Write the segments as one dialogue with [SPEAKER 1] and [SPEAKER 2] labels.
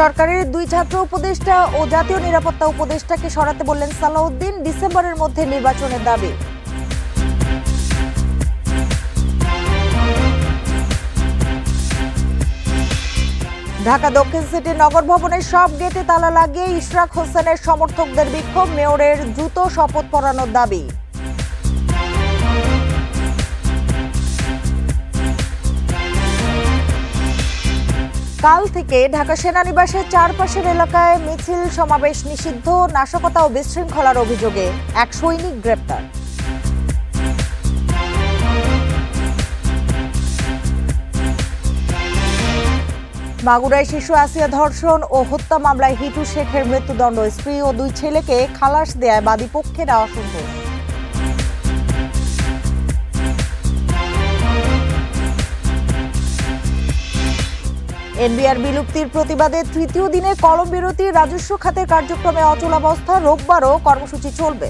[SPEAKER 1] সরকারের দুই ছাত্র উপদেষ্টা ও জাতীয় নিরাপত্তা উপদেষ্টাকে সরাতে বললেন সালাউদ্দিন। ডিসেম্বরের মধ্যে নির্বাচনের দাবি। ঢাকা দক্ষিণ সিটির নগর ভবনের সব গেটে তালা লাগিয়ে ইশরাক হোসেনের সমর্থকদের বিক্ষোভ। মেয়রের দ্রুত শপথ পড়ানোর দাবি। কাল থেকে ঢাকা সেনানিবাসের চারপাশের এলাকায় মিছিল সমাবেশ নিষিদ্ধ। নাশকতা ও বিশৃঙ্খলার অভিযোগে এক সৈনিক গ্রেপ্তার। মাগুরায় শিশু আসিয়া ধর্ষণ ও হত্যা মামলায় হিটু শেখের মৃত্যুদণ্ড। স্ত্রী ও দুই ছেলেকে খালাস দেয় বাদী পক্ষের অসন্তোষ। এনবিআর বিলুপ্তির প্রতিবাদে তৃতীয় দিনে কলম বিরতি। রাজস্ব খাতের কার্যক্রমে অচলাবস্থা। রোববারও কর্মসূচি চলবে।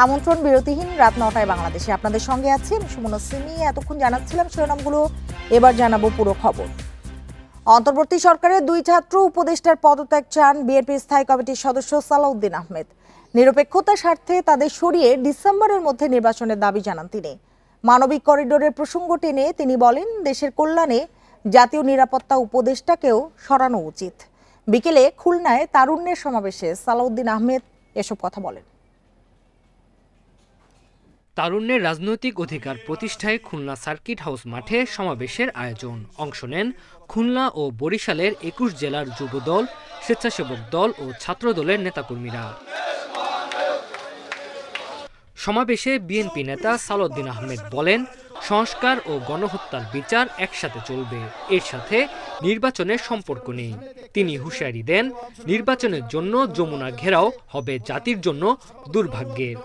[SPEAKER 1] আমন্ত্রণ বিরতিহীন রাত ৯টায় বাংলাদেশে আপনাদের সঙ্গে আছি আমি সুমনা সিমি। এতক্ষণ জানাচ্ছিলাম শিরোনামগুলো, এবার জানাবো পুরো খবর। অন্তর্বর্তী সরকারের দুই ছাত্র উপদেষ্টার পদত্যাগ চান বিএনপির স্থায়ী কমিটির সদস্য সালাউদ্দিন আহমেদ। নিরপেক্ষতার স্বার্থে তাদের সরিয়ে ডিসেম্বরের মধ্যে নির্বাচনের দাবি জানান তিনি। মানবিক করিডোরের প্রসঙ্গ টেনে তিনি বলেন, দেশের কল্যাণে জাতীয় নিরাপত্তা উপদেষ্টাকেও সরানো উচিত। বিকেলে খুলনায় তারুণ্যের সমাবেশে সালাউদ্দিন আহমেদ এসব কথা বলেন।
[SPEAKER 2] তারুণ্যের রাজনৈতিক অধিকার প্রতিষ্ঠায় খুলনা সার্কিট হাউস মাঠে সমাবেশের আয়োজন। অংশ নেন খুলনা ও বরিশালের ২১ জেলার যুবদল, স্বেচ্ছাসেবক দল ও ছাত্র দলের নেতাকর্মীরা। সমাবেশে বিএনপি নেতা সালাউদ্দিন আহমেদ বলেন, সংস্কার ও গণহত্যার বিচার একসাথে চলবে, এর সাথে নির্বাচনের সম্পর্ক নেই। তিনি হুঁশিয়ারি দেন, নির্বাচনের জন্য যমুনা ঘেরাও হবে জাতির জন্য দুর্ভাগ্যের।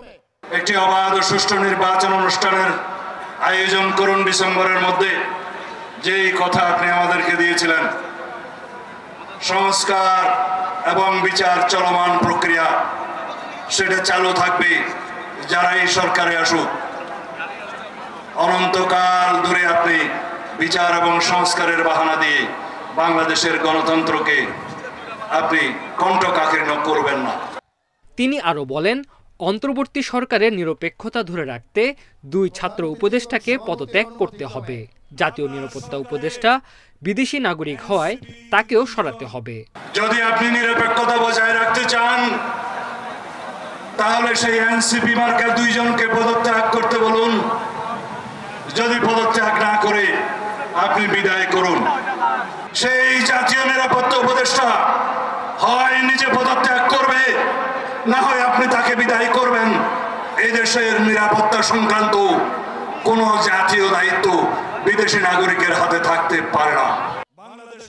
[SPEAKER 3] একটি অবাধ ও সুষ্ঠু নির্বাচন অনুষ্ঠানের আয়োজন করুন ডিসেম্বরের মধ্যে। যেই কথা আপনি আমাদেরকে দিয়েছিলেন, সংস্কার এবং বিচার চলমান প্রক্রিয়া, সেটা চালু থাকবে যারাই সরকারে আসুক। অনন্তকাল ধরে আপনি বিচার এবং সংস্কারের বাহানা দিয়ে বাংলাদেশের গণতন্ত্রকে আপনি কণ্ঠকাকীর্ণ করবেন না।
[SPEAKER 2] তিনি আরো বলেন, অন্তর্বর্তী সরকারের নিরপেক্ষতা ধরে রাখতে দুই ছাত্র উপদেষ্টাকে পদত্যাগ করতে হবে। জাতীয় নিরাপত্তা উপদেষ্টা বিদেশি নাগরিক হওয়ায় তাকেও সরাতে হবে।
[SPEAKER 3] যদি আপনি নিরপেক্ষতা বজায় রাখতে চান, তাহলে সেই এনসিপি মার্কার দুইজনকে পদত্যাগ করতে বলুন। যদি পদত্যাগ না করে আপনি বিদায় করুন। সেই জাতীয় নিরাপত্তা উপদেষ্টা হয় নিজে পদত্যাগ করবে, না হয় আপনি তাকে বিদায় করবেন। এই দেশের নিরাপত্তা সংক্রান্ত কোনো জাতীয় দায়িত্ব বিদেশি নাগরিকের হাতে থাকতে পারে না।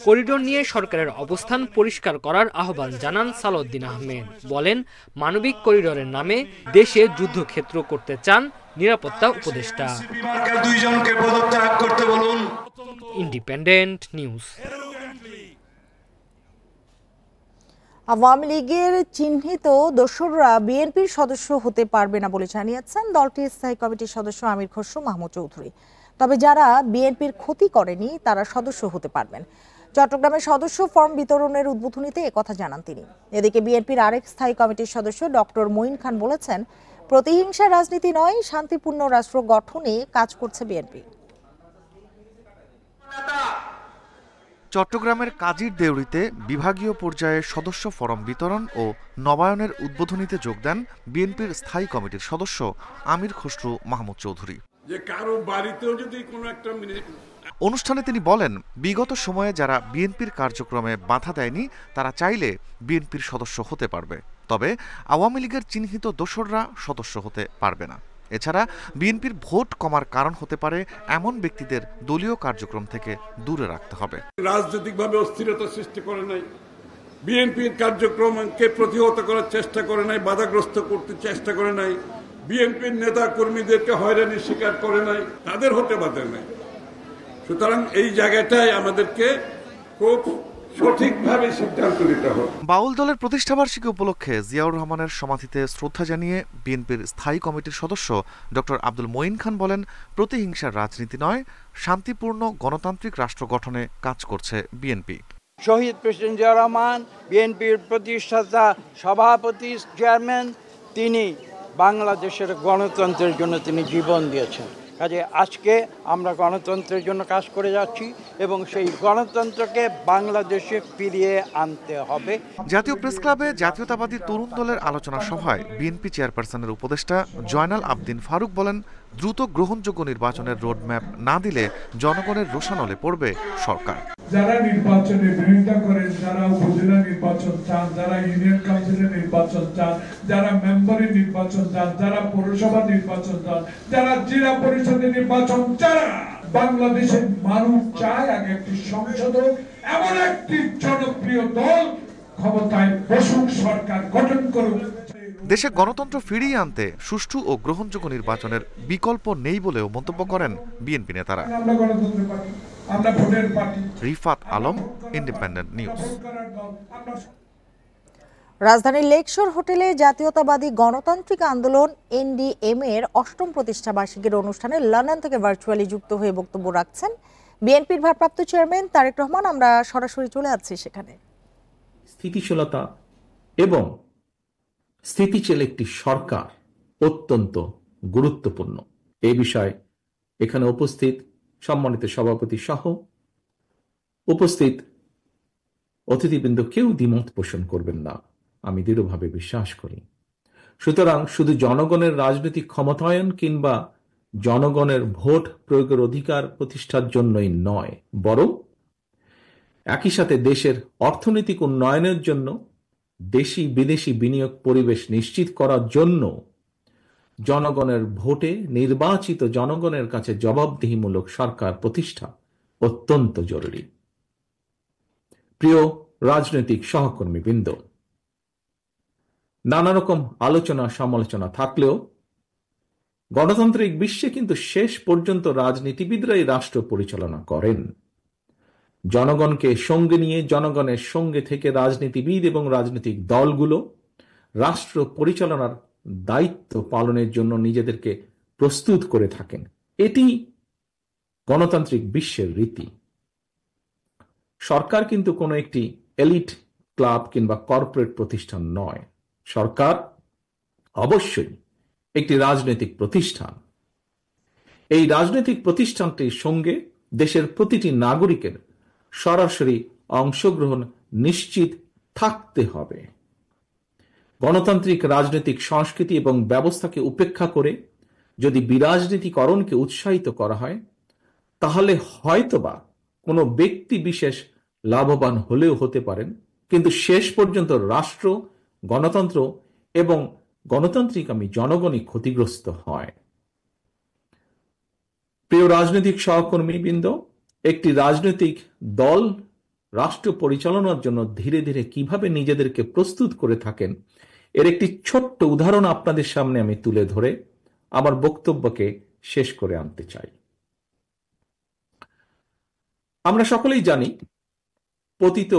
[SPEAKER 2] করিডোর নিয়ে সরকারের অবস্থান পরিষ্কার করার আহ্বান জানান সালাউদ্দিন আহমেদ। বলেন, মানবিক করিডোরের নামে দেশে যুদ্ধক্ষেত্র করতে চান নিরাপত্তা উপদেষ্টা।
[SPEAKER 3] দুইজনকে পদত্যাগ করতে বলুন।
[SPEAKER 2] Independent news.
[SPEAKER 1] আওয়ামী লীগের চিহ্নিত দোসররা বিএনপির সদস্য হতে পারবে না বলে জানিয়েছেন দলটির স্থায়ী কমিটির সদস্য আমির খসরু মাহমুদ চৌধুরী। তবে যারা বিএনপির ক্ষতি করেনি তারা সদস্য হতে পারবেন। চট্টগ্রামে সদস্য ফর্ম বিতরণের উদ্বোধনীতে একথা জানান তিনি। এদিকে বিএনপির আরেক স্থায়ী কমিটির সদস্য ডক্টর মঈন খান বলেছেন, প্রতিহিংসা রাজনীতি নয়, শান্তিপূর্ণ রাষ্ট্র গঠনে কাজ করছে বিএনপি।
[SPEAKER 4] চট্টগ্রামের কাজীর দেউরিতে বিভাগীয় পর্যায়ে সদস্য ফরম বিতরণ ও নবায়নের উদ্বোধনীতে যোগ দেন বিএনপির স্থায়ী কমিটির সদস্য আমির খসরু মাহমুদ চৌধুরী। অনুষ্ঠানে তিনি বলেন, বিগত সময়ে যারা বিএনপির কার্যক্রমে বাধা দেয়নি তারা চাইলে বিএনপির সদস্য হতে পারবে, তবে আওয়ামী লীগের চিহ্নিত দোসররা সদস্য হতে পারবে না। এছাড়া বিএনপির ভোট কমার কারণ হতে পারে এমন ব্যক্তিদের দলীয় কার্যক্রম থেকে দূরে রাখতে হবে।
[SPEAKER 5] রাজনৈতিকভাবে অস্থিরতা সৃষ্টি করে নাই, বিএনপির কার্যক্রমকে প্রতিহত করার চেষ্টা করে নাই, বাধাগ্রস্ত করতে চেষ্টা করে নাই, বিএনপির নেতা কর্মীদেরকে হয়রানির শিকার করে নাই, তাদের হতে বাধা নাই। সুতরাং এই জায়গাটায় আমাদেরকে খুব সঠিকভাবে সিদ্ধান্ত নিতে হবে।
[SPEAKER 4] বাউল দলের প্রতিষ্ঠাবার্ষিকী উপলক্ষে জিয়াউর রহমানের সমাধিতে শ্রদ্ধা জানিয়ে বিএনপির স্থায়ী কমিটির সদস্য ডক্টর আব্দুল মঈন খান বলেন, প্রতিহিংসার রাজনীতি নয়, শান্তিপূর্ণ গণতান্ত্রিক রাষ্ট্র গঠনে কাজ করছে বিএনপি।
[SPEAKER 6] শহীদ প্রেসিডেন্ট জিয়াউর রহমান, বিএনপির প্রতিষ্ঠাতা সভাপতি, চেয়ারম্যান, তিনি বাংলাদেশের গণতন্ত্রের জন্য তিনি জীবন দিয়েছেন। কাজে আজকে আমরা গণতন্ত্রের জন্য কাজ করে যাচ্ছি এবং সেই গণতন্ত্রকে বাংলাদেশে ফিরিয়ে আনতে হবে।
[SPEAKER 4] জাতীয় প্রেস ক্লাবে জাতীয়তাবাদী তরুণ দলের আলোচনা সভায় বিএনপি চেয়ারপারসনের উপদেষ্টা জয়নাল আবদিন ফারুক বলেন, দ্রুত গ্রহণযোগ্য নির্বাচনের রোডম্যাপ না দিলে জনগণের রোষানলে পড়বে সরকার।
[SPEAKER 7] যারা নির্বাচনের বিরোধিতা করেন, যারা উপজেলা নির্বাচন চান, যারা ইউনিয়ন কাউন্সিলের নির্বাচন চান, যারা মেম্বারের নির্বাচন চান, যারা পৌরসভা নির্বাচন চান, যারা জেলা পরিষদের নির্বাচন চান, বাংলাদেশের মানুষ চায় আগে একটি সংসদ, এমন একটি জনপ্রিয় দল ক্ষমতায় বসুক, সরকার গঠন করুক।
[SPEAKER 4] দেশে গণতন্ত্র ফিরিয়ে আনতে সুষ্ঠু ও গ্রহণযোগ্য নির্বাচনের বিকল্প নেই বলেও মন্তব্য করেন বিএনপি নেতারা।
[SPEAKER 7] আমরা গণতন্ত্রের পার্টি, আমরা ভোটের party.
[SPEAKER 4] Rifat Alam, independent News.
[SPEAKER 1] রাজধানীর লেকশোর হোটেলে জাতীয়তাবাদী গণতান্ত্রিক আন্দোলন এনডিএম এর ৮ম প্রতিষ্ঠা বার্ষিকীর অনুষ্ঠানে লন্ডন থেকে ভার্চুয়ালি যুক্ত হয়ে বক্তব্য রাখছেন বিএনপির ভারপ্রাপ্ত চেয়ারম্যান তারেক রহমান। আমরা সরাসরি চলে যাচ্ছি সেখানে।
[SPEAKER 8] স্থিতিশীলতা এবং স্থিতিশীল একটি সরকার অত্যন্ত গুরুত্বপূর্ণ। এই বিষয়ে এখানে উপস্থিত সম্মানিত সভাপতি সহ উপস্থিত অতিথিবৃন্দ কেউ দ্বিমত পোষণ করবেন না, আমি দৃঢ়ভাবে বিশ্বাস করি। সুতরাং শুধু জনগণের রাজনৈতিক ক্ষমতায়ন কিংবা জনগণের ভোট প্রয়োগের অধিকার প্রতিষ্ঠার জন্যই নয়, বরং একই সাথে দেশের অর্থনৈতিক উন্নয়নের জন্য দেশি বিদেশি বিনিয়োগ পরিবেশ নিশ্চিত করার জন্য জনগণের ভোটে নির্বাচিত জনগণের কাছে জবাবদিহিমূলক সরকার প্রতিষ্ঠা অত্যন্ত জরুরি। প্রিয় রাজনৈতিক সহকর্মীবৃন্দ, নানা রকম আলোচনা সমালোচনা থাকলেও গণতান্ত্রিক বিশ্বে কিন্তু শেষ পর্যন্ত রাজনীতিবিদরাই রাষ্ট্র পরিচালনা করেন। জনগণকে সঙ্গে নিয়ে, জনগণের সঙ্গে থেকে রাজনীতিবিদ এবং রাজনৈতিক দলগুলো রাষ্ট্র পরিচালনার দায়িত্ব পালনের জন্য নিজেদেরকে প্রস্তুত করে থাকেন। এটি গণতান্ত্রিক বিশ্বের রীতি। সরকার কিন্তু কোনো একটি এলিট ক্লাব কিংবা কর্পোরেট প্রতিষ্ঠান নয়। সরকার অবশ্যই একটি রাজনৈতিক প্রতিষ্ঠান। এই রাজনৈতিক প্রতিষ্ঠানটির সঙ্গে দেশের প্রতিটি নাগরিকের সরাসরি অংশগ্রহণ নিশ্চিত থাকতে হবে। গণতান্ত্রিক রাজনৈতিক সংস্কৃতি এবং ব্যবস্থাকে উপেক্ষা করে যদি বিরাজনীতিকরণকে উৎসাহিত করা হয়, তাহলে হয়তোবা কোনো ব্যক্তি বিশেষ লাভবান হলেও হতে পারেন, কিন্তু শেষ পর্যন্ত রাষ্ট্র, গণতন্ত্র এবং গণতান্ত্রিকামী জনগণই ক্ষতিগ্রস্ত হয়। প্রিয় রাজনৈতিক সহকর্মীবৃন্দ, একটি রাজনৈতিক দল রাষ্ট্র পরিচালনার জন্য ধীরে ধীরে কিভাবে নিজেদেরকে প্রস্তুত করে থাকেন, এর একটি ছোট্ট উদাহরণ আপনাদের সামনে আমি তুলে ধরে আমার বক্তব্যকে শেষ করে আনতে চাই। আমরা সকলেই জানি, পতিত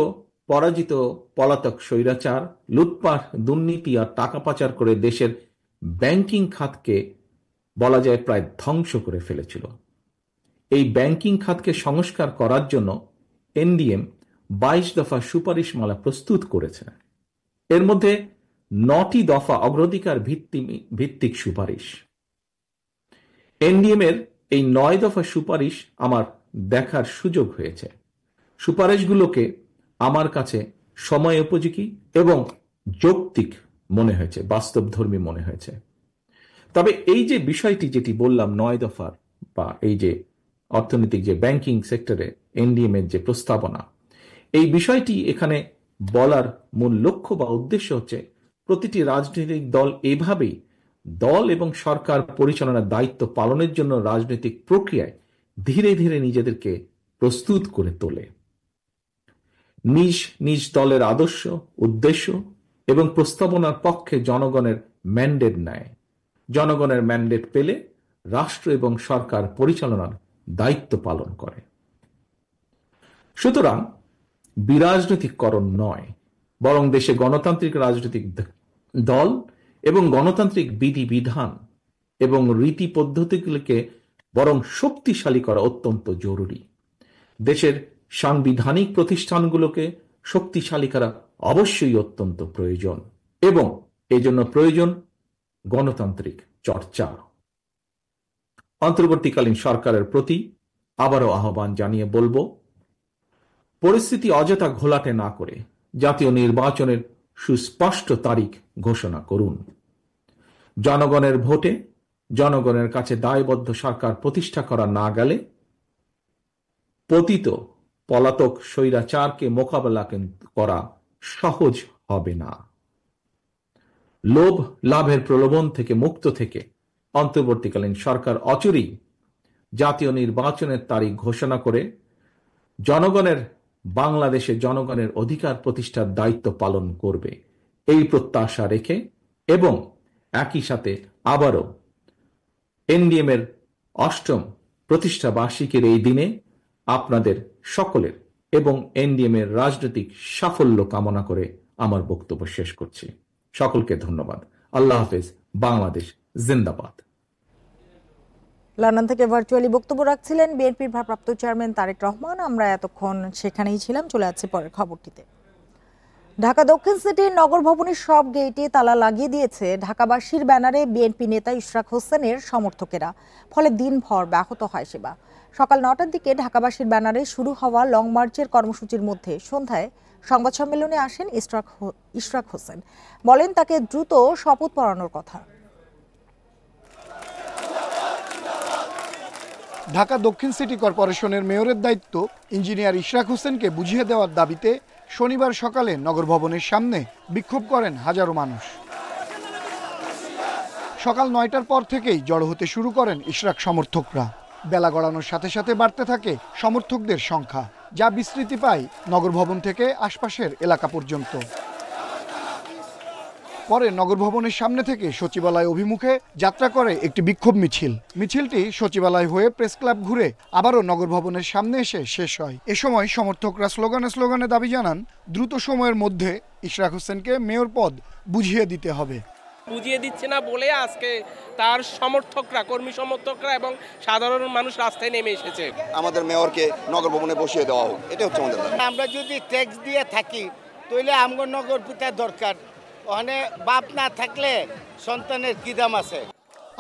[SPEAKER 8] পরাজিত পলাতক স্বৈরাচার লুটপাট, দুর্নীতি আর টাকা পাচার করে দেশের ব্যাংকিং খাতকে বলা যায় প্রায় ধ্বংস করে ফেলেছিল। এই ব্যাংকিং খাতকে সংস্কার করার জন্য এনডিএম 22 দফা সুপারিশমালা প্রস্তুত করেছে। এর মধ্যে 9টি দফা অগ্রাধিকার ভিত্তিক সুপারিশ। এনডিএম এর এই 9 দফা সুপারিশ আমার দেখার সুযোগ হয়েছে। সুপারিশগুলোকে আমার কাছে সময় উপযোগী এবং যৌক্তিক মনে হয়েছে, বাস্তবধর্মী মনে হয়েছে। তবে এই যে বিষয়টি যেটি বললাম 9 দফার, বা এই যে অর্থনৈতিক যে ব্যাংকিং সেক্টরে এনডিএম এর যে প্রস্তাবনা, এই বিষয়টি এখানে বলার মূল লক্ষ্য বা উদ্দেশ্য হচ্ছে প্রতিটি রাজনৈতিক দল এভাবেই দল এবং সরকার পরিচালনার দায়িত্ব পালনের জন্য রাজনৈতিক প্রক্রিয়ায় ধীরে ধীরে নিজেদেরকে প্রস্তুত করে তোলে। নিজ নিজ দলের আদর্শ, উদ্দেশ্য এবং প্রস্তাবনার পক্ষে জনগণের ম্যান্ডেট নেয়। জনগণের ম্যান্ডেট পেলে রাষ্ট্র এবং সরকার পরিচালনার দায়িত্ব পালন করে। সুতরাং বিরাজনৈতিককরণ নয়, বরং দেশে গণতান্ত্রিক রাজনৈতিক দল এবং গণতান্ত্রিক বিধিবিধান এবং রীতি পদ্ধতিগুলিকে বরং শক্তিশালী করা অত্যন্ত জরুরি। দেশের সাংবিধানিক প্রতিষ্ঠানগুলোকে শক্তিশালী করা অবশ্যই অত্যন্ত প্রয়োজন এবং এজন্য প্রয়োজন গণতান্ত্রিক চর্চা। অন্তর্বর্তীকালীন সরকারের প্রতি আবারও আহ্বান জানিয়ে বলবো, পরিস্থিতি অযথা ঘোলাটে না করে জাতীয় নির্বাচনের সুস্পষ্ট তারিখ ঘোষণা করুন। জনগণের ভোটে জনগণের কাছে দায়বদ্ধ সরকার প্রতিষ্ঠা করা না গেলে পতিত পলাতক স্বৈরাচারকে মোকাবেলা করা সহজ হবে না। লোভ লাভের প্রলোভন থেকে মুক্ত থেকে অন্তর্বর্তীকালীন সরকার অচিরেই জাতীয় নির্বাচনের তারিখ ঘোষণা করে বাংলাদেশে জনগণের অধিকার প্রতিষ্ঠার দায়িত্ব পালন করবে এই প্রত্যাশা রেখে এবং একই সাথে আবারও এনডিএম এর 8ম প্রতিষ্ঠা বার্ষিকীর এই দিনে আপনাদের সকলের এবং এনডিএম এর রাজনৈতিক সাফল্য কামনা করে আমার বক্তব্য শেষ করছি। সকলকে ধন্যবাদ। আল্লাহ হাফেজ। বাংলাদেশ জিন্দাবাদ।
[SPEAKER 1] লন্ডন থেকে ভার্চুয়ালি বক্তব্য রাখছিলেন বিএনপির ভারপ্রাপ্ত চেয়ারম্যান তারেক রহমান। আমরা এতক্ষণ সেখানেই ছিলাম। চলে যাচ্ছি পরের খবরটিতে। ঢাকা দক্ষিণ সিটির নগর ভবনের সব গেটে তালা লাগিয়ে দিয়েছে ঢাকাবাসীর ব্যানারে বিএনপি নেতা ইশরাক হোসেনের সমর্থকেরা। ফলে দিনভর ব্যাহত হয় সেবা। সকাল 9টার দিকে ঢাকাবাসীর ব্যানারে শুরু হওয়া লং মার্চের কর্মসূচির মধ্যে সন্ধ্যায় সংবাদ সম্মেলনে আসেন ইশরাক হোসেন। বলেন তাকে দ্রুত শপথ পড়ানোর কথা।
[SPEAKER 9] ঢাকা দক্ষিণ সিটি কর্পোরেশনের মেয়রের দায়িত্ব ইঞ্জিনিয়ার ইশরাক হোসেনকে বুঝিয়ে দেওয়ার দাবিতে শনিবার সকালে নগর ভবনের সামনে বিক্ষোভ করেন হাজারো মানুষ। সকাল 9টার পর থেকেই জড়ো হতে শুরু করেন ইশরাক সমর্থকরা। বেলা গড়ানোর সাথে সাথে বাড়তে থাকে সমর্থকদের সংখ্যা, যা বিস্তৃতি পায় নগর ভবন থেকে আশপাশের এলাকা পর্যন্ত। পরে নগর ভবনের সামনে থেকে সচিবালয় অভিমুখে যাত্রা করে একটি বিক্ষোভ মিছিল। মিছিলটি সচিবালয় হয়ে প্রেস ক্লাব ঘুরে আবারও নগর ভবনের সামনে এসে শেষ হয়। এ সময় সমর্থকরা স্লোগানে দাবি জানান দ্রুত সময়ের মধ্যে ইশরাক হোসেনকে মেয়র পদ বুঝিয়ে দিতে হবে।
[SPEAKER 10] বুঝিয়ে দিচ্ছে না বলে আজকে তার সমর্থকরা, কর্মী সমর্থকরা এবং সাধারণ মানুষ রাস্তায় নেমে এসেছে।
[SPEAKER 11] আমাদের মেয়রকে নগর ভবনে বসিয়ে দেওয়া হোক, এটা হচ্ছে আমাদের দাবি।
[SPEAKER 12] আমরা যদি ট্যাক্স দিয়ে থাকি তাহলে আমগো নগর পিতা দরকার। ওখানে বাপ না থাকলে সন্তানের কি দাম আছে?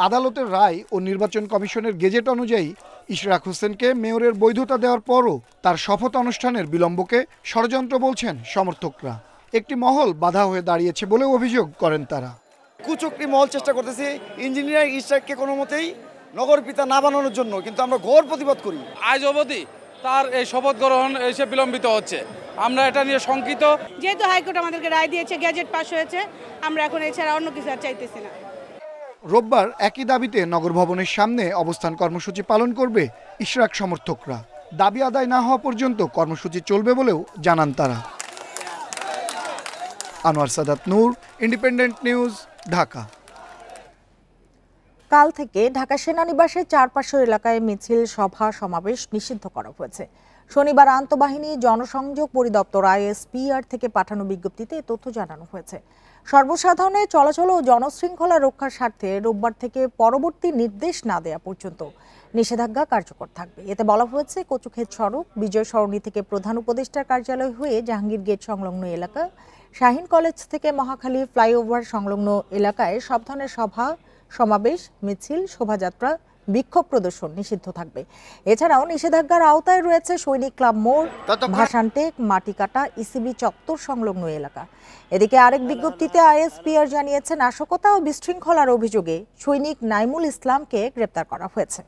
[SPEAKER 9] আদালতের রায় ও নির্বাচন কমিশনের গেজেট অনুযায়ী ইশরাক হোসেনকে মেয়রের বৈধতা দেওয়ার পরও তার শপথ অনুষ্ঠানের বিলম্বকে ষড়যন্ত্র বলছেন সমর্থকরা। একটি মহল বাধা হয়ে দাঁড়িয়েছে বলে অভিযোগ করেন তারা।
[SPEAKER 11] কুচক্রি মহল চেষ্টা করতেছে ইঞ্জিনিয়ার ইশরাককে কোনো মতেই নগর পিতা না বানানোর জন্য, কিন্তু আমরা ঘোর প্রতিবাদ করি।
[SPEAKER 13] আজ অবধি তার এই শপথ গ্রহণ এসে বিলম্বিত হচ্ছে। আমরা এটা নিয়ে শঙ্কিত।
[SPEAKER 14] যেহেতু হাইকোর্ট আমাদেরকে রায় দিয়েছে, গ্যাজেট পাস হয়েছে, আমরা এখন এছাড়া অন্য কিছু আর চাইতেছি না।
[SPEAKER 9] রোববার একই দাবিতে নগর ভবনের সামনে অবস্থান কর্মসূচি পালন করবে ইশরাক সমর্থকরা। দাবি আদায় না হওয়া পর্যন্ত কর্মসূচি চলবে বলেও জানান তারা। আনোয়ার সাদাত নূর, ইন্ডিপেন্ডেন্ট নিউজ, ঢাকা।
[SPEAKER 1] কাল থেকে ঢাকা সেনানিবাসের চারপাশের এলাকায় মিছিল, সভা, সমাবেশ নিষিদ্ধ করা হয়েছে। শনিবার আন্তঃবাহিনী জনসংযোগ পরিদপ্তর ISPR থেকে পাঠানো বিজ্ঞপ্তিতে এ তথ্য জানানো হয়েছে। সর্বসাধারণের চলাচল ও জনশৃঙ্খলা রক্ষার স্বার্থে রোববার থেকে পরবর্তী নির্দেশ না দেওয়া পর্যন্ত নিষেধাজ্ঞা কার্যকর থাকবে। এতে বলা হয়েছে কচুক্ষেত সড়ক, বিজয় সরণি থেকে প্রধান উপদেষ্টার কার্যালয় হয়ে জাহাঙ্গীর গেট সংলগ্ন এলাকা, শাহীন কলেজ থেকে মহাখালী ফ্লাইওভার সংলগ্ন এলাকায় সব ধরনের সভা, সমাবেশ, মিছিল, শোভাযাত্রা, বিক্ষোভ প্রদর্শন নিষিদ্ধ থাকবে। এছাড়াও নিষেধাজ্ঞার আওতায় রয়েছে সৈনিক ক্লাব মোড়, ভাসানটেক, মাটিকাটা, ইসিবি চত্বর সংলগ্ন এলাকা। এদিকে আরেক বিজ্ঞপ্তিতে ISPR জানিয়েছে নাশকতা ও বিশৃঙ্খলার অভিযোগে সৈনিক নাইমুল ইসলামকে গ্রেপ্তার করা হয়েছে।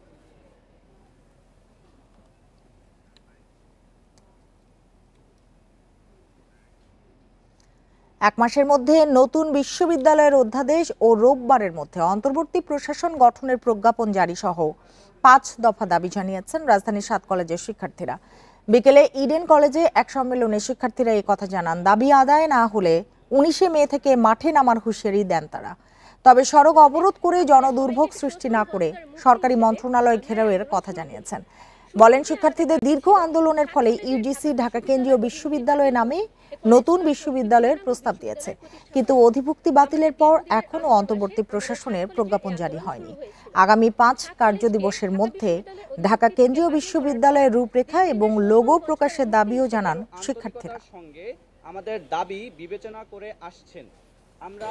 [SPEAKER 1] এক মাসের মধ্যে নতুন বিশ্ববিদ্যালয়ের অধ্যাদেশ ও রোববারের মধ্যে অন্তর্বর্তী প্রশাসন গঠনের প্রজ্ঞাপন জারি সহ 5 দফা দাবি জানিয়েছেন রাজধানীর 7 কলেজের শিক্ষার্থীরা। বিকেলে ইডেন কলেজে এক সম্মেলনে শিক্ষার্থীরা এই কথা জানান। দাবি আদায় না হলে 19 মে থেকে মাঠে নামার হুঁশিয়ারি দেন তারা। তবে সড়ক অবরোধ করে জনদুর্ভোগ সৃষ্টি না করে সরকারি মন্ত্রণালয় ঘেরাওয়ের কথা জানিয়েছেন। বলেন, শিক্ষার্থীদের দীর্ঘ আন্দোলনের ফলে ইউজিসি ঢাকা কেন্দ্রীয় বিশ্ববিদ্যালয় নামে নতুন বিশ্ববিদ্যালয়ের প্রস্তাব দিয়েছে, কিন্তু অধিভুক্তি বাতিলের পর এখনো অন্তর্বর্তী প্রশাসনের প্রজ্ঞাপন জারি হয়নি। আগামী 5 কার্যদিবসের মধ্যে ঢাকা কেন্দ্রীয় বিশ্ববিদ্যালয়ের রূপরেখা এবং লোগো প্রকাশের দাবিও জানান শিক্ষার্থীরা।
[SPEAKER 15] আমাদের দাবি বিবেচনা করে আসছেন।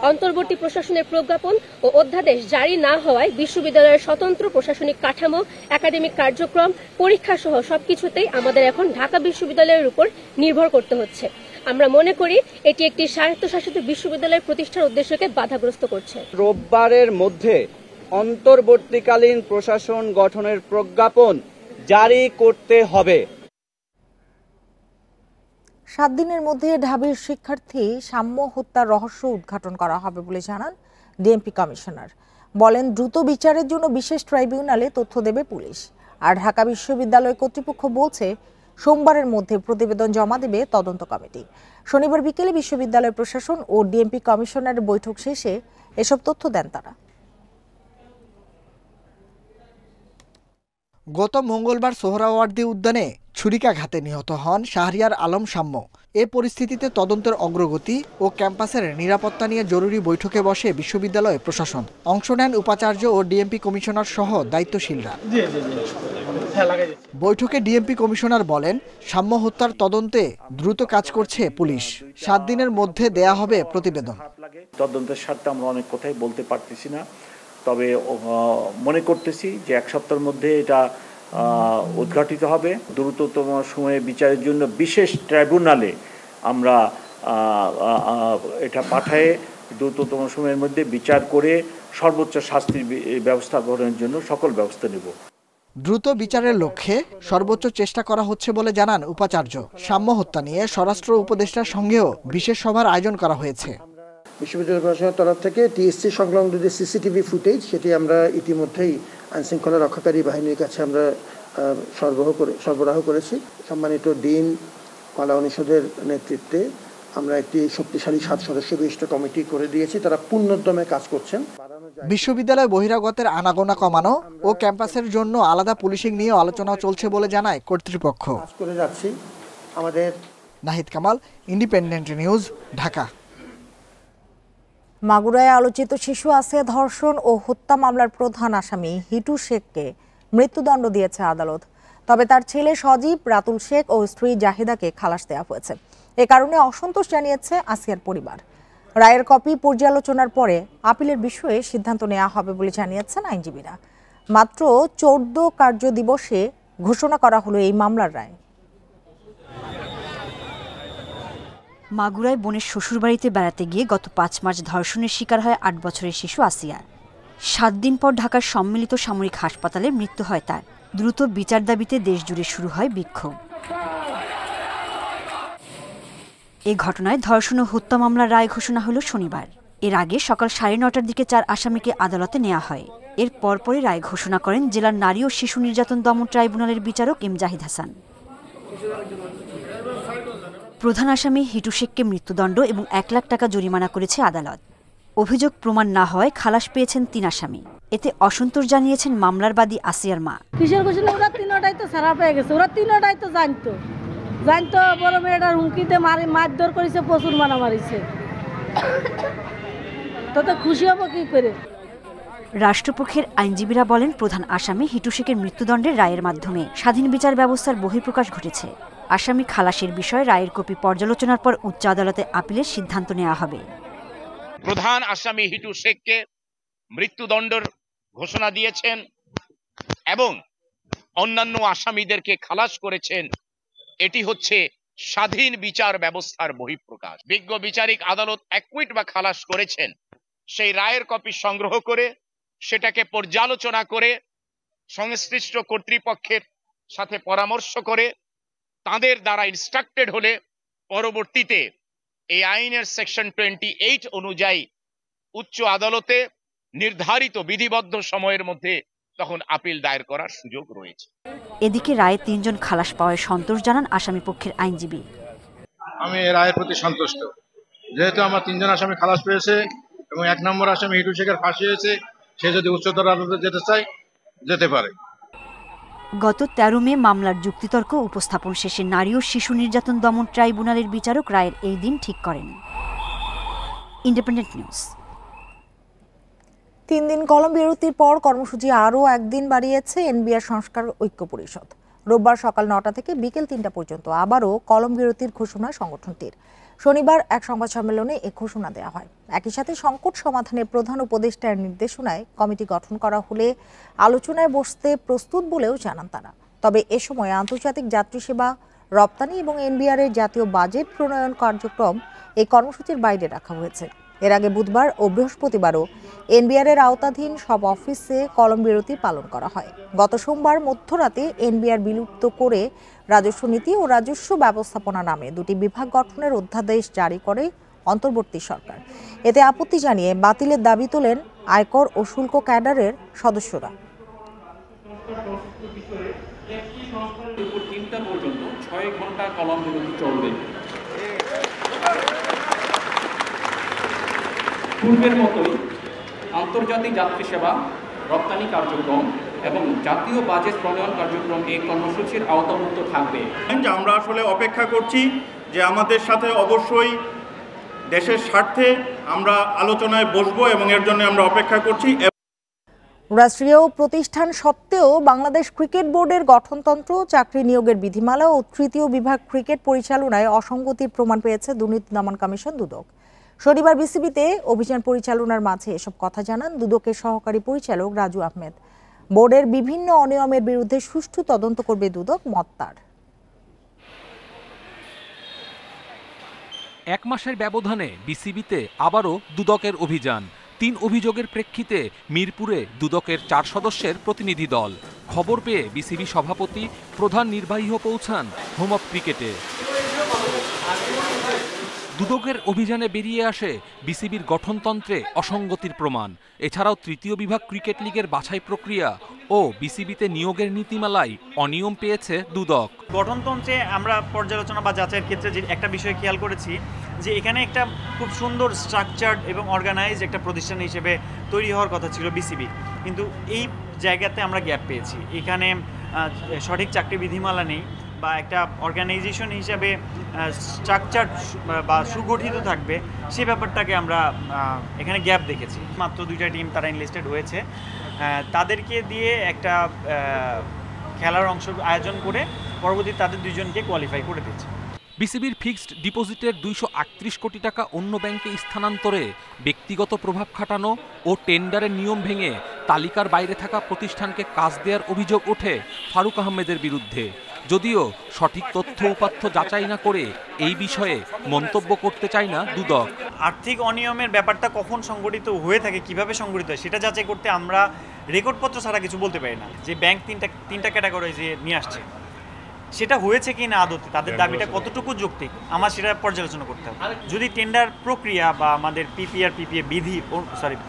[SPEAKER 16] অন্তর্বর্তী প্রশাসনের প্রজ্ঞাপন ও অধ্যাদেশ জারি না হওয়ায় বিশ্ববিদ্যালয়ের স্বতন্ত্র প্রশাসনিক কাঠামো, একাডেমিক কার্যক্রম, পরীক্ষা সহ সবকিছুতেই আমাদের এখন ঢাকা বিশ্ববিদ্যালয়ের উপর নির্ভর করতে হচ্ছে। আমরা মনে করি এটি একটি স্বায়ত্তশাসিত বিশ্ববিদ্যালয় প্রতিষ্ঠার উদ্দেশ্যকে বাধাগ্রস্ত করছে।
[SPEAKER 15] রোববারের মধ্যে অন্তর্বর্তীকালীন প্রশাসন গঠনের প্রজ্ঞাপন জারি করতে হবে।
[SPEAKER 1] 7 দিনের মধ্যে ঢাবির শিক্ষার্থী সাম্য হত্যার রহস্য উদ্ঘাটন করা হবে বলে জানান ডিএমপি কমিশনার। বলেন, দ্রুত বিচারের জন্য বিশেষ ট্রাইব্যুনালে তথ্য দেবে পুলিশ। আর ঢাকা বিশ্ববিদ্যালয় কর্তৃপক্ষ বলছে সোমবারের মধ্যে প্রতিবেদন জমা দেবে তদন্ত কমিটি। শনিবার বিকেলে বিশ্ববিদ্যালয় প্রশাসন ও ডিএমপি কমিশনারের বৈঠক শেষে এসব তথ্য দেন তারা।
[SPEAKER 9] গত মঙ্গলবার সোহরাওয়ার্দী উদ্যানে ছুরিকাঘাতে নিহত হন শাহরিয়ার আলম সাম্য। এ পরিস্থিতিতে তদন্তের অগ্রগতি ও ক্যাম্পাসের নিরাপত্তা নিয়ে জরুরি বৈঠকে বসে বিশ্ববিদ্যালয় প্রশাসন। অংশ নেন উপাচার্য ও ডিএমপি কমিশনার সহ দায়িত্বশীলরা। বৈঠকে ডিএমপি কমিশনার বলেন, সাম্য হত্যার তদন্তে দ্রুত কাজ করছে পুলিশ। 7 দিনের মধ্যে দেয়া হবে প্রতিবেদন।
[SPEAKER 17] তদন্তের স্বার্থে আমরা অনেক কথাই বলতে পারতেছি না, তবে মনে করতেছি যে 1 সপ্তাহের মধ্যে এটা উদ্ঘাটিত হবে। দ্রুততম সময়ে বিচারের জন্য বিশেষ ট্রাইব্যুনালে আমরা এটা পাঠায়ে দ্রুততম সময়ের মধ্যে বিচার করে সর্বোচ্চ শাস্তির ব্যবস্থা গ্রহণের জন্য সকল ব্যবস্থা নেব।
[SPEAKER 9] দ্রুত বিচারের লক্ষ্যে সর্বোচ্চ চেষ্টা করা হচ্ছে বলে জানান উপাচার্য। সাম্য হত্যা নিয়ে স্বরাষ্ট্র উপদেষ্টার সঙ্গেও বিশেষ সভার আয়োজন করা হয়েছে।
[SPEAKER 18] বিশ্ববিদ্যালয় প্রশাসনের তরফ থেকে টিএসসি সংলগ্ন যে সিসিটিভি ফুটেজ, সেটি আমরা ইতিমধ্যেই আইনশৃঙ্খলা রক্ষাকারী বাহিনীর কাছে আমরা সরবরাহ করেছি। সম্মানিত ডিন কলা অনুষদের নেতৃত্বে আমরা একটি শক্তিশালী 7 সদস্য বিশিষ্ট কমিটি করে দিয়েছি, তারা পূর্ণোদ্যমে কাজ করছেন।
[SPEAKER 9] বিশ্ববিদ্যালয় বহিরাগতের আনাগোনা কমানো ও ক্যাম্পাসের জন্য আলাদা পুলিশিং নিয়ে আলোচনা চলছে বলে জানায় কর্তৃপক্ষ।
[SPEAKER 18] কাজ করে যাচ্ছি আমাদের।
[SPEAKER 9] Nahid Kamal, independent news, Dhaka.
[SPEAKER 1] মাগুরায় আলোচিত শিশু আসিয়া ধর্ষণ ও হত্যা মামলার প্রধান আসামি হিটু শেখকে মৃত্যুদণ্ড দিয়েছে আদালত। তবে তার ছেলে সজীব, রাতুল শেখ ও স্ত্রী জাহিদাকে খালাস দেওয়া হয়েছে। এ কারণে অসন্তোষ জানিয়েছে আসিয়ার পরিবার। রায়ের কপি পর্যালোচনার পরে আপিলের বিষয়ে সিদ্ধান্ত নেওয়া হবে বলে জানিয়েছেন আইনজীবীরা। মাত্র 14 কার্য দিবসে ঘোষণা করা হলো এই মামলার রায়।
[SPEAKER 19] মাগুরায় বোনের শ্বশুরবাড়িতে বেড়াতে গিয়ে গত 5 মার্চ ধর্ষণের শিকার হয় 8 বছরের শিশু আসিয়া। 7 দিন পর ঢাকার সম্মিলিত সামরিক হাসপাতালে মৃত্যু হয় তার। দ্রুত বিচার দাবিতে দেশজুড়ে শুরু হয় বিক্ষোভ। এই ঘটনায় ধর্ষণ ও হত্যা মামলার রায় ঘোষণা হলো শনিবার। এর আগে সকাল 9:30টার দিকে 4 আসামিকে আদালতে নেওয়া হয়। এর পরপরই রায় ঘোষণা করেন জেলার নারী ও শিশু নির্যাতন দমন ট্রাইব্যুনালের বিচারক এম জাহিদ হাসান। প্রধান আসামি হিটু শেখকে মৃত্যুদণ্ড এবং 1 লাখ টাকা জরিমানা করেছে আদালত। অভিযোগ প্রমাণ না হওয়ায় খালাস পেয়েছেন 3 আসামি। এতে অসন্তোষ জানিয়েছেন মামলার বাদী আসিয়ার মা।
[SPEAKER 20] কিসের কোশনে ওরা 3টাই তো ছাড়া পেয়ে গেছে, ওরা 3টাই তো জানতো বড় মেয়েটার হুমকিতে মারধর করেছে, প্রচুর মানা মারিছে, তো খুশি হবো কি করে।
[SPEAKER 19] রাষ্ট্রপক্ষের আইনজীবীরা বলেন, প্রধান আসামি হিটু শেখের মৃত্যুদণ্ডের রায়ের মাধ্যমে স্বাধীন বিচার ব্যবস্থার বহিঃপ্রকাশ ঘটেছে। আসামি খালাসের বিষয়ে রায়ের কপি পর্যালোচনার পর উচ্চ আদালতে আপিলের সিদ্ধান্ত নেওয়া হবে।
[SPEAKER 21] প্রধান আসামি হিটু শেখকে মৃত্যুদণ্ডের ঘোষণা দিয়েছেন এবং অন্যান্য আসামিদেরকে খালাস করেছেন। এটি হচ্ছে স্বাধীন বিচার ব্যবস্থার বহিঃপ্রকাশ। বিজ্ঞ বিচারিক আদালত অ্যাকুইট বা খালাস করেছেন, সেই রায়ের কপি সংগ্রহ করে সেটাকে পর্যালোচনা করে সংশ্লিষ্ট কর্তৃপক্ষের সাথে পরামর্শ করে তাদের দ্বারা ইনস্ট্রাক্টেড হলে পরবর্তীতে এই আইনের সেকশন 28 অনুযায়ী উচ্চ আদালতে নির্ধারিত বিধিবদ্ধ সময়ের মধ্যে তখন আপিল দায়ের করার সুযোগ রয়েছে।
[SPEAKER 19] এদিকে রায়ে 3 জন খালাস পাওয়ায় সন্তোষ জানান আসামি পক্ষের আইনজীবী।
[SPEAKER 22] আমি এই রায়ের প্রতি সন্তুষ্ট, যেহেতু আমার 3 জন আসামি খালাস পেয়েছে এবং 1 নম্বর আসামি হিটু শেখের ফাঁসি হয়েছে, সে যদি উচ্চতর আদালতে যেতে চায় যেতে পারে।
[SPEAKER 19] গত ১৩ মে মামলার যুক্তিতর্ক উপস্থাপন শেষে নারী ও শিশু নির্যাতন দমন ট্রাইব্যুনালের বিচারক রায়ের এই দিন ঠিক করেন। Independent news.
[SPEAKER 1] 3 দিন কলম বিরতির পর কর্মসূচি আরও একদিন বাড়িয়েছে এনবিআর সংস্কার ঐক্য পরিষদ। রোববার সকাল 9টা থেকে বিকেল 3টা পর্যন্ত আবারও কলম বিরতির ঘোষণা সংগঠনটির। শনিবার এক সংবাদ সম্মেলনে এ ঘোষণা দেওয়া হয়। একই সাথে সংকট সমাধানে প্রধান উপদেষ্টার নির্দেশনায় কমিটি গঠন করা হলে আলোচনায় বসতে প্রস্তুত বলেও জানান তারা। তবে এ সময় আন্তর্জাতিক যাত্রী সেবা, রপ্তানি এবং এনবিআর এর জাতীয় বাজেট প্রণয়ন কার্যক্রম এই কর্মসূচির বাইরে রাখা হয়েছে। এর আগে বুধবার ও বৃহস্পতিবারও এনবিআর এর আওতাধীন সব অফিসে কলম বিরতি পালন করা হয়। গত সোমবার মধ্যরাতে এনবিআর বিলুপ্ত করে রাজস্ব নীতি ও রাজস্ব ব্যবস্থাপনা নামে 2টি বিভাগ গঠনের অধ্যাদেশ জারি করে অন্তর্বর্তী সরকার। এতে আপত্তি জানিয়ে বাতিলের দাবি তোলেন আয়কর ও শুল্ক ক্যাডারের সদস্যরা।
[SPEAKER 2] 3টা পর্যন্ত 6 ঘন্টা কলম বিরতি চলবে। পূর্বের মতোই আন্তর্জাতিক যাত্রী সেবা, রপ্তানি কার্যক্রম এবং জাতীয় বাজেট প্রণয়ন কার্যক্রম এই কর্মসূচির আওতাভুক্ত থাকবে।
[SPEAKER 3] আমরা আসলে অপেক্ষা করছি যে আমাদের সাথে অবশ্যই দেশের স্বার্থে আমরা আলোচনায় বসবো এবং এর জন্য আমরা অপেক্ষা করছি।
[SPEAKER 1] রাষ্ট্রীয় প্রতিষ্ঠান সত্ত্বেও বাংলাদেশ ক্রিকেট বোর্ডের গঠনতন্ত্র, চাকরি নিয়োগের বিধিমালা ও 3য় বিভাগ ক্রিকেট পরিচালনায় অসঙ্গতির প্রমাণ পেয়েছে দুর্নীতি দমন কমিশন দুদক। শনিবার বিসিবিতে অভিযান পরিচালনার মাঝে এসব কথা জানান দুদকের সহকারী পরিচালক রাজু আহমেদ। বোর্ডের বিভিন্ন অনিয়মের বিরুদ্ধে সুষ্ঠু তদন্ত করবে দুদক, মত তার।
[SPEAKER 23] 1 মাসের ব্যবধানে বিসিবিতে আবারও দুদকের অভিযান। 3 অভিযোগের প্রেক্ষিতে মিরপুরে দুদকের 4 সদস্যের প্রতিনিধি দল। খবর পেয়ে বিসিবি সভাপতি, প্রধান নির্বাহীও পৌঁছান হোম অফ ক্রিকেটে। দুদকের অভিযানে বেরিয়ে আসে বিসিবির গঠনতন্ত্রে অসঙ্গতির প্রমাণ। এছাড়াও 3য় বিভাগ ক্রিকেট লিগের বাছাই প্রক্রিয়া ও বিসিবিতে নিয়োগের নীতিমালায় অনিয়ম পেয়েছে দুদক।
[SPEAKER 24] গঠনতন্ত্রে আমরা পর্যালোচনা বা যাচাইয়ের ক্ষেত্রে যে একটা বিষয় খেয়াল করেছি যে এখানে একটা খুব সুন্দর স্ট্রাকচার্ড এবং অর্গানাইজ একটা প্রতিষ্ঠান হিসেবে তৈরি হওয়ার কথা ছিল বিসিবি, কিন্তু এই জায়গাতে আমরা গ্যাপ পেয়েছি। এখানে সঠিক চাকরি বিধিমালা নেই বা একটা অর্গানাইজেশন হিসাবে স্ট্রাকচার বা সুগঠিত থাকবে, সেই ব্যাপারটাকে আমরা এখানে গ্যাপ দেখেছি। মাত্র 2টা টিম তারা এনলিস্টেড হয়েছে, তাদেরকে দিয়ে একটা খেলার অংশ আয়োজন করে পরবর্তী তাদের 2জনকে কোয়ালিফাই করে দিচ্ছে।
[SPEAKER 23] বিসিবির ফিক্সড ডিপোজিটের 238 কোটি টাকা অন্য ব্যাংকে স্থানান্তরে ব্যক্তিগত প্রভাব খাটানো ও টেন্ডারের নিয়ম ভেঙে তালিকার বাইরে থাকা প্রতিষ্ঠানকে কাজ দেওয়ার অভিযোগ ওঠে ফারুক আহমেদের বিরুদ্ধে। যদিও সঠিক তথ্য উপাত্ত যাচাই না করে এই বিষয়ে মন্তব্য করতে চায় না দুদক।
[SPEAKER 24] আর্থিক অনিয়মের ব্যাপারটা কখন সংগঠিত হয়ে থাকে, কিভাবে সংগঠিত হয় সেটা যাচাই করতে আমরা রেকর্ডপত্র ছাড়া কিছু বলতে পারি না। যে ব্যাংক তিনটা ক্যাটাগরি যে নিয়ে আসছে সেটা হয়েছে কি না, আদতে তাদের দাবিটা কতটুকু যৌক্তিক, আমার সেটা পর্যালোচনা করতে হবে। যদি টেন্ডার প্রক্রিয়া বা আমাদের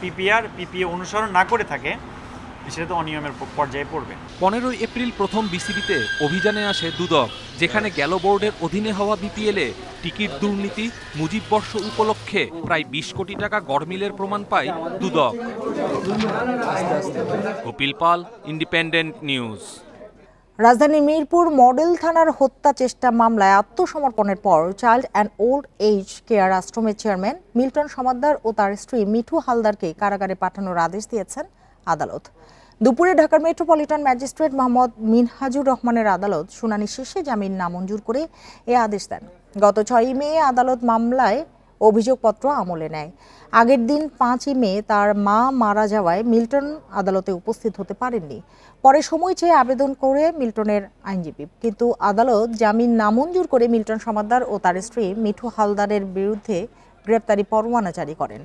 [SPEAKER 24] পিপিএ অনুসরণ না করে থাকে সেটা তো অনিয়মের পর্যায়ে পড়বে।
[SPEAKER 23] 15 এপ্রিল প্রথম বিসিবিতে অভিযানে আসে দুদক, যেখানে গেল বোর্ডের অধীনে হওয়া বিপিএলে টিকিট দুর্নীতি, মুজিব বর্ষ উপলক্ষে প্রায় 20 কোটি টাকা গড়মিলের প্রমাণ পায় দুদক। Kapil Pal, Independent News.
[SPEAKER 1] রাজধানীর মিরপুর মডেল থানার হত্যা চেষ্টা মামলায় আত্মসমর্পণের পর Child and Old Age Care আশ্রমের চেয়ারম্যান মিল্টন সমাদ্দার ও তার স্ত্রী মিঠু হালদারকে কারাগারে পাঠানোর আদেশ দিয়েছেন আদালত। দুপুরে ঢাকার মেট্রোপলিটন ম্যাজিস্ট্রেট মোহাম্মদ মিনহাজুর রহমানের আদালত শুনানি শেষে জামিন নামঞ্জুর করে এ আদেশ দেন। গত 6 মে আদালত মামলায় অভিযোগপত্র আমলে নেয়। আগের দিন 5 মে তার মা মারা যাওয়ায় মিল্টন আদালতে উপস্থিত হতে পারেননি। পরে সময় চেয়ে আবেদন করে মিল্টনের আইনজীবী, কিন্তু আদালত জামিন নামঞ্জুর করে মিল্টন সমাদ্দার ও তার স্ত্রী মিঠু হালদারের বিরুদ্ধে গ্রেপ্তারি পরোয়ানা জারি করেন।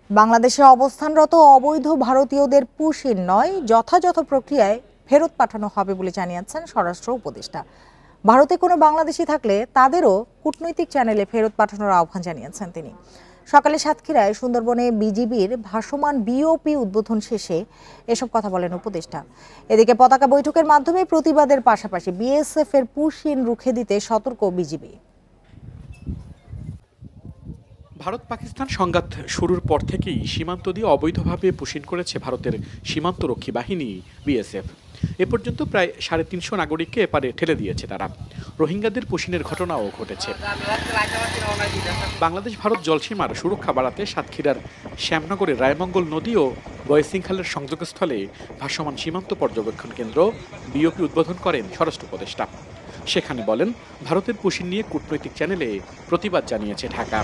[SPEAKER 1] বাংলাদেশে অবস্থানরত অবৈধ ভারতীয়দের পুশিন নয়, যথাযথ প্রক্রিয়ায় ফেরত পাঠানো হবে বলে জানিয়েছেন স্বরাষ্ট্র উপদেষ্টা। ভারতে কোনো বাংলাদেশি থাকলে তাদেরও কূটনৈতিক চ্যানেলে ফেরত পাঠানোর আহ্বান জানিয়েছেন তিনি। সকালে সাতক্ষীরায় সুন্দরবনে বিজিবির ভাসমান বিওপি উদ্বোধন শেষে এসব কথা বলেন উপদেষ্টা। এদিকে পতাকা বৈঠকের মাধ্যমে প্রতিবাদের পাশাপাশি বিএসএফ এর পুশিন রুখে দিতে সতর্ক বিজিবি।
[SPEAKER 4] ভারত পাকিস্তান সংঘাত শুরুর পর থেকেই সীমান্ত দিয়ে অবৈধভাবে পুশিন করেছে ভারতের সীমান্তরক্ষী বাহিনী বিএসএফ। এ পর্যন্ত প্রায় 350 নাগরিককে এপারে ঠেলে দিয়েছে তারা। রোহিঙ্গাদের পুশিনের ঘটনাও ঘটেছে। বাংলাদেশ ভারত জলসীমার সুরক্ষা বাড়াতে সাতক্ষীরার শ্যামনগরের রায়মঙ্গল নদী ও বয়সিংখালের সংযোগস্থলে ভাসমান সীমান্ত পর্যবেক্ষণ কেন্দ্র বিওপি উদ্বোধন করেন স্বরাষ্ট্র উপদেষ্টা। সেখানে বলেন, ভারতের পুশিন নিয়ে কূটনৈতিক চ্যানেলে প্রতিবাদ জানিয়েছে ঢাকা।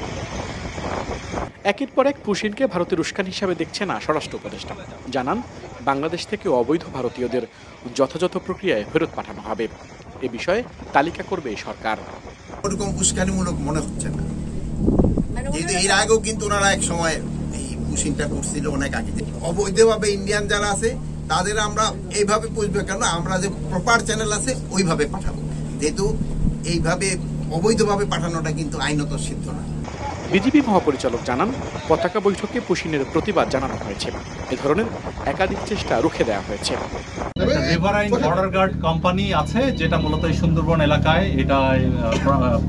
[SPEAKER 4] একের পর এক পুশিনকে ভারতের উস্কানি হিসাবে দেখছে না স্বরাষ্ট্র উপদেষ্টা। জানান, বাংলাদেশ থেকে অবৈধ ভারতীয়দের যথাযথ প্রক্রিয়ায় ফেরত পাঠানো হবে। এ বিষয়ে তালিকা করবে সরকার।
[SPEAKER 5] ওরকম উস্কানিমূলক মনে হচ্ছে না, যেহেতু এর আগেও কিন্তু ওনারা এক সময় এই পুশিনটা করছিল অনেক আগে। অবৈধভাবে ইন্ডিয়ান যারা আছে তাদের আমরা এইভাবে পুষবে কেন, আমরা যে প্রপার চ্যানেল আছে ওইভাবে পাঠাবো, যেহেতু এইভাবে অবৈধভাবে পাঠানোটা কিন্তু আইনত সিদ্ধ না।
[SPEAKER 4] বিজিবি মহাপরিচালক জানান, পতাকা বৈঠকে পুশিনের প্রতিবাদ জানানো হয়েছে। এ ধরনের একাধিক চেষ্টা রুখে দেওয়া হয়েছে।
[SPEAKER 6] রিভারাইন বর্ডার গার্ড কোম্পানি আছে, যেটা মূলত এই সুন্দরবন এলাকায় এটা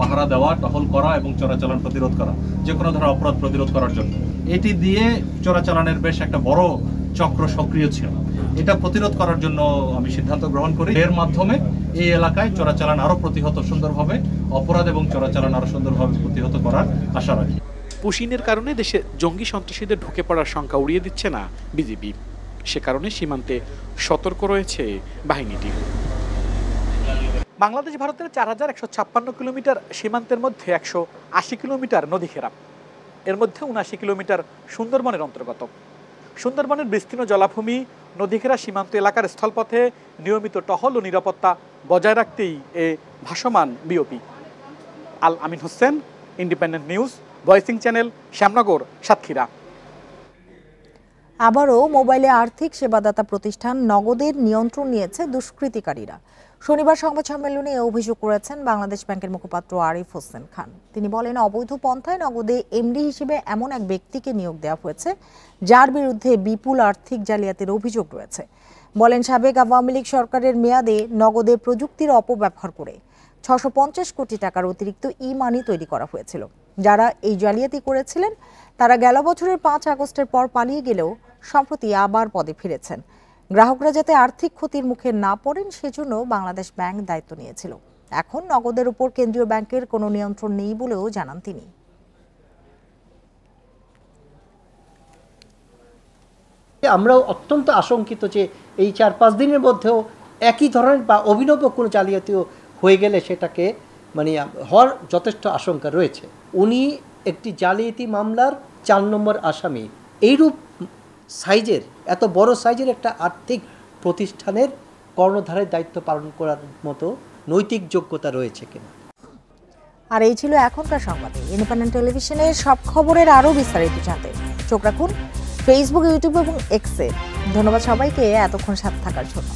[SPEAKER 6] পাহারা দেওয়া, টহল করা এবং চোরাচালান প্রতিরোধ করা, যে কোনো ধরনের অপরাধ প্রতিরোধ করার জন্য। এটি দিয়ে চোরাচালানের বেশ একটা বড় চক্র সক্রিয় ছিল। এটা প্রতিরোধ করার জন্য আমি সিদ্ধান্ত গ্রহণ করি, এর মাধ্যমে এই এলাকায় চোরাচালান আরো প্রতিহত সুন্দরভাবে, অপরাধ এবং চোরাচালান আরো সুন্দরভাবে প্রতিহত করার আশা রাখি।
[SPEAKER 4] পুশিনের কারণে দেশে জঙ্গি সন্ত্রাসীদের ঢুকে পড়ার সংখ্যা উড়িয়ে দিচ্ছে না বিজিবি। সে কারণে সীমান্তে সতর্ক রয়েছে বাহিনীটি। বাংলাদেশ ভারতের 4156 কিলোমিটার সীমান্তের মধ্যে 180 কিলোমিটার নদী ঘেরা। এর মধ্যে 79 কিলোমিটার সুন্দরবনের অন্তর্গত। সুন্দরবনের বিস্তীর্ণ জলাভূমি, নদীঘেরা সীমান্ত এলাকার স্থলপথে নিয়মিত টহল ও নিরাপত্তা বজায় রাখতেই এ ভাসমান BOP. Al Amin Hossain, independent news, voicing channel, Shyamnagar, Satkhira.
[SPEAKER 1] আবারও মোবাইলে আর্থিক সেবাদাতা প্রতিষ্ঠান নগদের নিয়ন্ত্রণ নিয়েছে দুষ্কৃতিকারীরা। শনিবার সংবাদ সম্মেলনে এ অভিযোগ করেছেন বাংলাদেশ ব্যাংকের মুখপাত্র আরিফ হোসেন খান। তিনি বলেন, অবৈধ পন্থায় নগদে এমডি হিসেবে এমন এক ব্যক্তিকে নিয়োগ দেওয়া হয়েছে যার বিরুদ্ধে বিপুল আর্থিক জালিয়াতির অভিযোগ রয়েছে। বলেন, সাবেক আওয়ামী লীগ সরকারের মেয়াদে নগদে প্রযুক্তির অপব্যবহার করে 650 কোটি টাকার অতিরিক্ত ই-মানি তৈরি করা হয়েছিল। যারা এই জালিয়াতি করেছিলেন তারা গেল বছরের 5 আগস্টের পর পালিয়ে গেলেও সম্প্রতি আবার পদে ফিরেছেন। গ্রাহকরা যাতে আর্থিক ক্ষতির মুখে না পড়েন সেজন্য বাংলাদেশ ব্যাংক দায়িত্ব নিয়েছিল। এখন নগদের উপর কেন্দ্রীয় ব্যাংকের কোনো নিয়ন্ত্রণ নেই বলেও জানান তিনি।
[SPEAKER 7] আমরাও অত্যন্ত আশঙ্কিত যে এই 4-5 দিনের মধ্যেও একই ধরনের বা অভিনব কোনো জালিয়াতিও হয়ে গেলে সেটাকে হওয়ার যথেষ্ট আশঙ্কা রয়েছে। উনি একটি জালিয়াতি মামলার 4 নম্বর আসামি। এইরূপ সাইজের, এত বড় সাইজের একটা আর্থিক প্রতিষ্ঠানের কর্ণধারের দায়িত্ব পালন করার মতো নৈতিক যোগ্যতা রয়েছে কিনা।
[SPEAKER 1] আর এই ছিল এখনকার সংবাদে। ইন্ডিপেন্ডেন্ট টেলিভিশনের সব খবরের আরও বিস্তারিত জানতে চোখ রাখুন ফেসবুক, ইউটিউব এবং এক্সে। ধন্যবাদ সবাইকে এতক্ষণ সাথে থাকার জন্য।